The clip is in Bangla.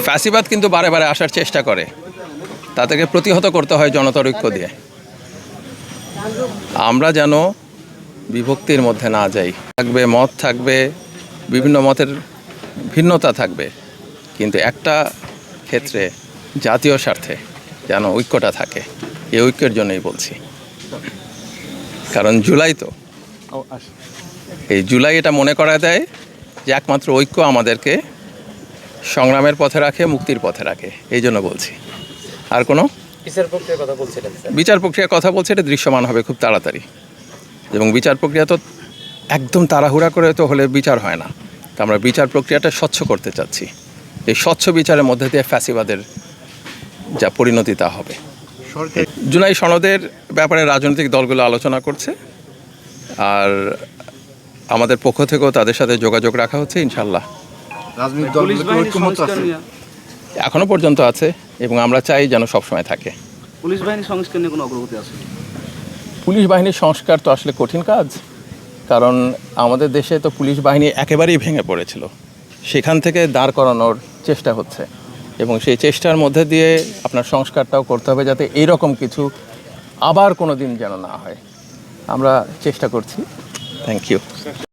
ফ্যাসিবাদ কিন্তু বারে বারে আসার চেষ্টা করে, তাদেরকে প্রতিহত করতে হয় জনতার ঐক্য দিয়ে। আমরা যেন বিভক্তির মধ্যে না যাই। থাকবে মত, থাকবে বিভিন্ন মতের ভিন্নতা থাকবে, কিন্তু একটা ক্ষেত্রে জাতীয় স্বার্থে যেন ঐক্যটা থাকে, এই ঐক্যের জন্যই বলছি। কারণ জুলাই তো, এই জুলাই এটা মনে করা দেয় যে একমাত্র ঐক্য আমাদেরকে সংগ্রামের পথে রাখে, মুক্তির পথে রাখে, এই জন্য বলছি। আর কোনো বিচার প্রক্রিয়ার কথা বলছে, এটা দৃশ্যমান হবে খুব তাড়াতাড়ি। এবং বিচার প্রক্রিয়া তো একদম তাড়াহুড়া করে তো হলে বিচার হয় না। তো আমরা বিচার প্রক্রিয়াটা স্বচ্ছ করতে চাচ্ছি। এই স্বচ্ছ বিচারের মধ্যে দিয়ে ফ্যাসিবাদের যা পরিণতি তা হবে। জুলাই সনদের ব্যাপারে রাজনৈতিক দলগুলো আলোচনা করছে, আর আমাদের পক্ষ থেকেও তাদের সাথে যোগাযোগ রাখা হচ্ছে। ইনশাল্লাহ এখনো পর্যন্ত আছে এবং আমরা চাই যেন সবসময় থাকে। পুলিশ বাহিনী সংস্কার নিয়ে কোনো অগ্রগতি আছে? পুলিশ বাহিনীর সংস্কার তো আসলে কঠিন কাজ, কারণ আমাদের দেশে তো পুলিশ বাহিনী একেবারেই ভেঙে পড়েছিল। সেখান থেকে দাঁড় করানোর চেষ্টা হচ্ছে এবং সেই চেষ্টার মধ্যে দিয়ে আপনার সংস্কারটাও করতে হবে, যাতে এইরকম কিছু আবার কোনো দিন যেন না হয়। আমরা চেষ্টা করছি। Thank you.